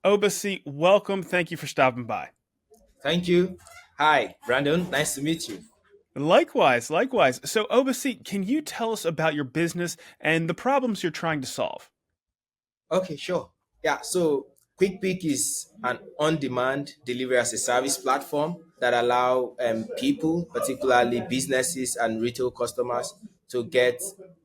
Obasi, welcome. Thank you for stopping by. Thank you. Hi, Brandon. Nice to meet you. Likewise, likewise. So, Obasi, can you tell us about your business and the problems you're trying to solve? Okay, sure. Yeah, so KwikPik is an on-demand delivery as a service platform that allow people, particularly businesses and retail customers, to get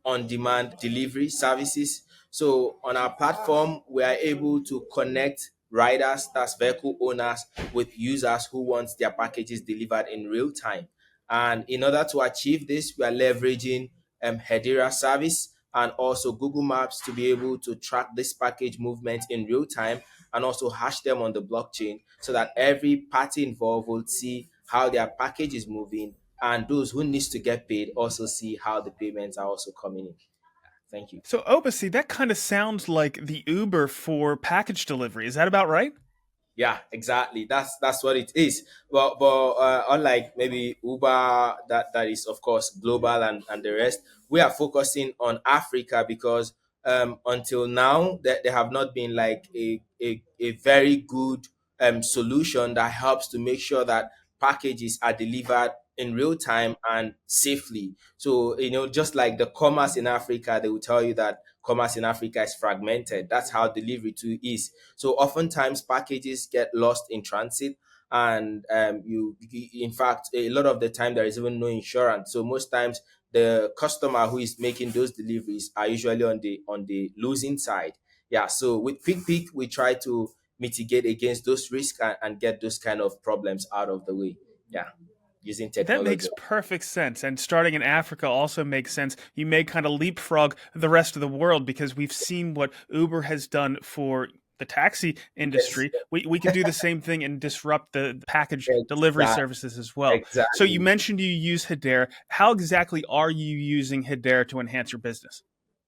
on-demand delivery services. So on our platform, we are able to connect riders, that's vehicle owners, with users who want their packages delivered in real time. And in order to achieve this, we are leveraging Hedera service and also Google Maps to be able to track this package movement in real time and also hash them on the blockchain so that every party involved will see how their package is moving, and those who needs to get paid also see how the payments are also coming in. Thank you. So, Obasi, that kind of sounds like the Uber for package delivery. Is that about right? Yeah, exactly. That's what it is. But unlike maybe Uber, that is of course global and the rest, we are focusing on Africa because until now there have not been like a very good solution that helps to make sure that packages are delivered in real time and safely. So just like the commerce in Africa, they will tell you that commerce in Africa is fragmented. That's how delivery too is. So oftentimes packages get lost in transit, and in fact, a lot of the time there is even no insurance. So most times the customer who is making those deliveries are usually on the losing side. Yeah. So with QuickPick, we try to mitigate against those risks and get those kind of problems out of the way. Yeah, using That technology. makes perfect sense. And starting in Africa also makes sense. You may kind of leapfrog the rest of the world because we've seen what Uber has done for the taxi Yes. industry. We could do the same thing and disrupt the package delivery Exactly. services as well. So you Exactly. mentioned you use Hedera. How exactly are you using Hedera to enhance your business?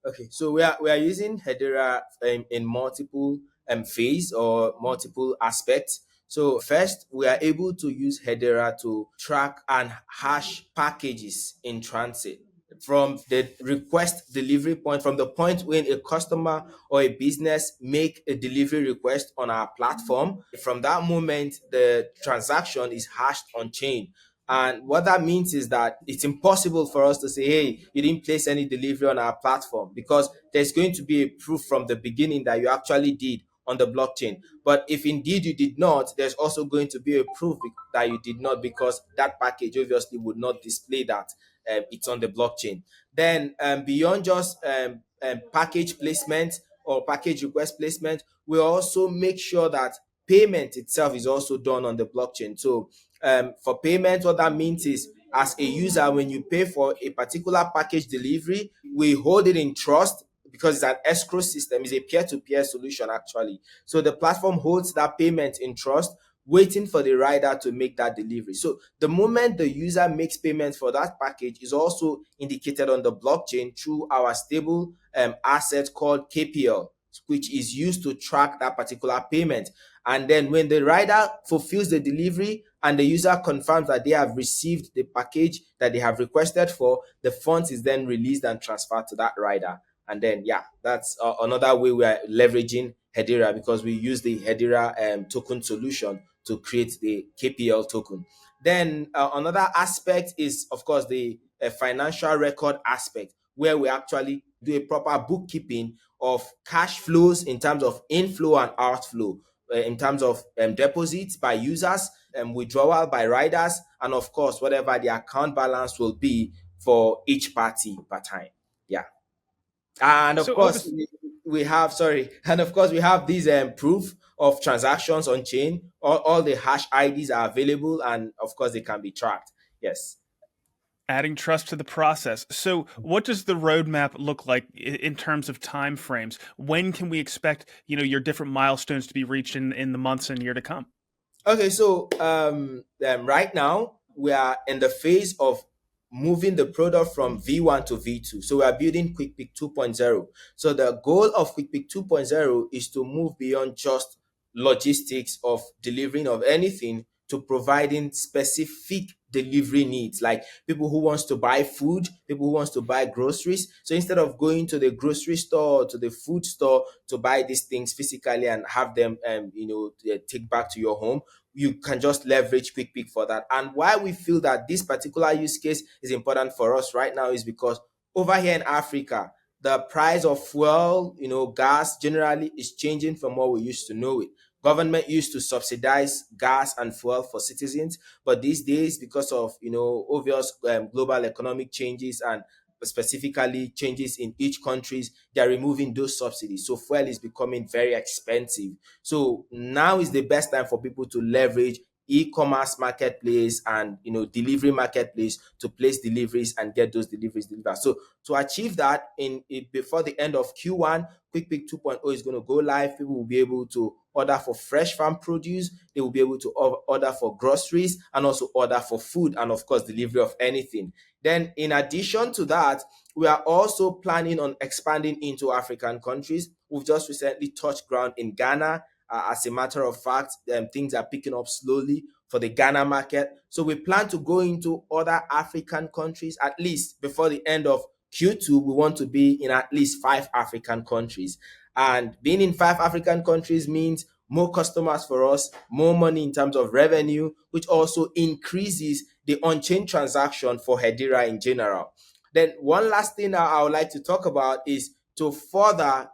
Okay, so we are using Hedera in multiple phase or multiple aspects. So first, we are able to use Hedera to track and hash packages in transit from the request delivery point, from the point when a customer or a business make a delivery request on our platform. From that moment, the transaction is hashed on chain. And what that means is that it's impossible for us to say, hey, you didn't place any delivery on our platform, because there's going to be a proof from the beginning that you actually did on the blockchain. But if indeed you did not, there's also going to be a proof that you did not, because that package obviously would not display that it's on the blockchain. Then beyond just package placement or package request placement, we also make sure that payment itself is also done on the blockchain. So for payment, what that means is, as a user, when you pay for a particular package delivery, we hold it in trust because it's an escrow system. It's a peer-to-peer solution, actually. So the platform holds that payment in trust, waiting for the rider to make that delivery. So the moment the user makes payment for that package is also indicated on the blockchain through our stable asset called KPL, which is used to track that particular payment. And then when the rider fulfills the delivery and the user confirms that they have received the package that they have requested for, the funds is then released and transferred to that rider. And then, yeah, that's another way we are leveraging Hedera, because we use the Hedera token solution to create the KPL token. Then another aspect is, of course, the financial record aspect, where we actually do a proper bookkeeping of cash flows in terms of inflow and outflow, in terms of deposits by users, withdrawal by riders, and of course, whatever the account balance will be for each party per time. Yeah. And of So, course, Obasi, we have, sorry, and of course, we have these proof of transactions on chain. All the hash IDs are available, and of course, they can be tracked. Yes. adding trust to the process. So, what does the roadmap look like in terms of time frames? When can we expect, your different milestones to be reached in the months and year to come? Okay, so right now we are in the phase of moving the product from V1 to V2. So we are building QuickPik 2.0. So the goal of QuickPik 2.0 is to move beyond just logistics of delivering of anything to providing specific delivery needs, like people who wants to buy food, people who wants to buy groceries. So instead of going to the grocery store or to the food store to buy these things physically and have them take back to your home, you can just leverage KwikPik for that. And why we feel that this particular use case is important for us right now is because over here in Africa, the price of fuel, gas generally is changing from what we used to know it. Government used to subsidize gas and fuel for citizens, but these days, because of obvious global economic changes and specifically changes in each countries, they are removing those subsidies. So fuel is becoming very expensive. So now is the best time for people to leverage e-commerce marketplace and delivery marketplace to place deliveries and get those deliveries delivered. So to achieve that before the end of Q1, KwikPik 2.0 is going to go live. People will be able to order for fresh farm produce. They will be able to order for groceries and also order for food and of course delivery of anything. Then in addition to that, we are also planning on expanding into African countries. We've just recently touched ground in Ghana. As a matter of fact, things are picking up slowly for the Ghana market. So we plan to go into other African countries at least before the end of Q2. We want to be in at least 5 African countries. And being in 5 African countries means more customers for us, more money in terms of revenue, which also increases the on-chain transaction for Hedera in general. Then one last thing I would like to talk about is to further,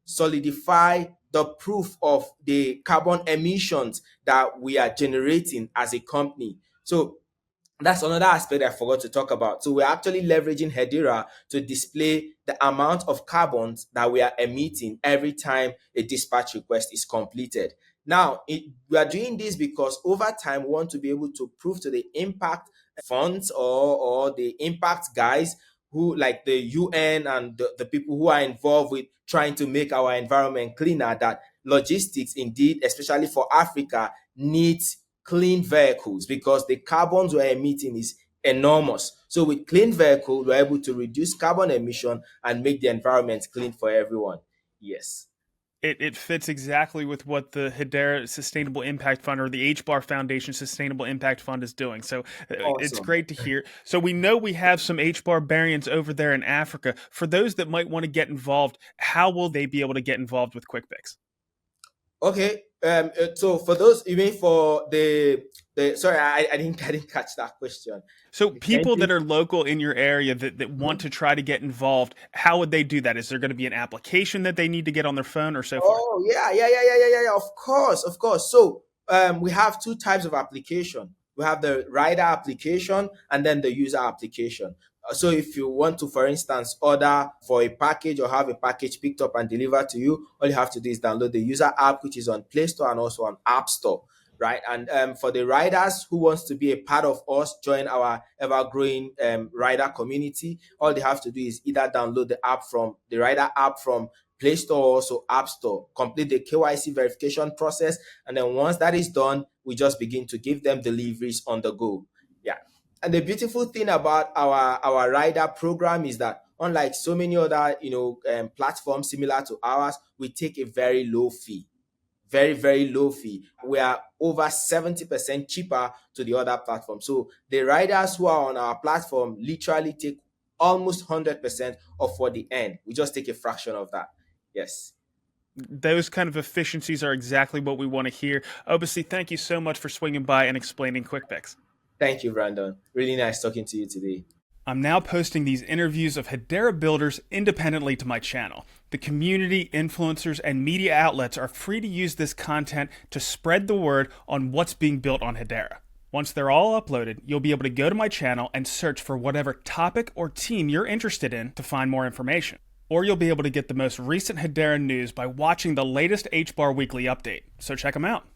solidify the proof of the carbon emissions that we are generating as a company. So that's another aspect I forgot to talk about. So we're actually leveraging Hedera to display the amount of carbons that we are emitting every time a dispatch request is completed. Now, we are doing this because over time, we want to be able to prove to the impact funds or the impact guys who like the UN and the people who are involved with trying to make our environment cleaner, that logistics indeed, especially for Africa, needs clean vehicles because the carbons we're emitting is enormous. So with clean vehicle, we're able to reduce carbon emission and make the environment clean for everyone. Yes. It fits exactly with what the Hedera Sustainable Impact Fund or the HBAR Foundation Sustainable Impact Fund is doing. So it's Awesome. great to hear. So we know we have some HBAR variants over there in Africa. For those that might want to get involved, how will they be able to get involved with KwikPik? Okay. So for those, you mean for the sorry, I didn't catch that question. So Can people that you? are local in your area that want to try to get involved, how would they do that? Is there going to be an application that they need to get on their phone or so forth? Oh yeah. Of course, of course. So we have 2 types of application. We have the rider application and then the user application. So if you want to, for instance, order for a package or have a package picked up and delivered to you, all you have to do is download the user app, which is on Play Store and also on App Store, right? And for the riders who wants to be a part of us, join our ever-growing rider community, all they have to do is either download the rider app from Play Store or also App Store, complete the KYC verification process, and then once that is done, we just begin to give them deliveries on the go. Yeah. And the beautiful thing about our rider program is that unlike so many other platforms similar to ours, we take a very low fee, very very low fee. We are over 70% cheaper to the other platform. So the riders who are on our platform literally take almost 100% of what they earn. We just take a fraction of that. Yes. Those kind of efficiencies are exactly what we want to hear. Obviously, thank you so much for swinging by and explaining KwikPik. Thank you, Brandon. Really nice talking to you today. I'm now posting these interviews of Hedera builders independently to my channel. The community, influencers, and media outlets are free to use this content to spread the word on what's being built on Hedera. Once they're all uploaded, you'll be able to go to my channel and search for whatever topic or team you're interested in to find more information. Or you'll be able to get the most recent Hedera news by watching the latest HBAR Weekly update. So check them out.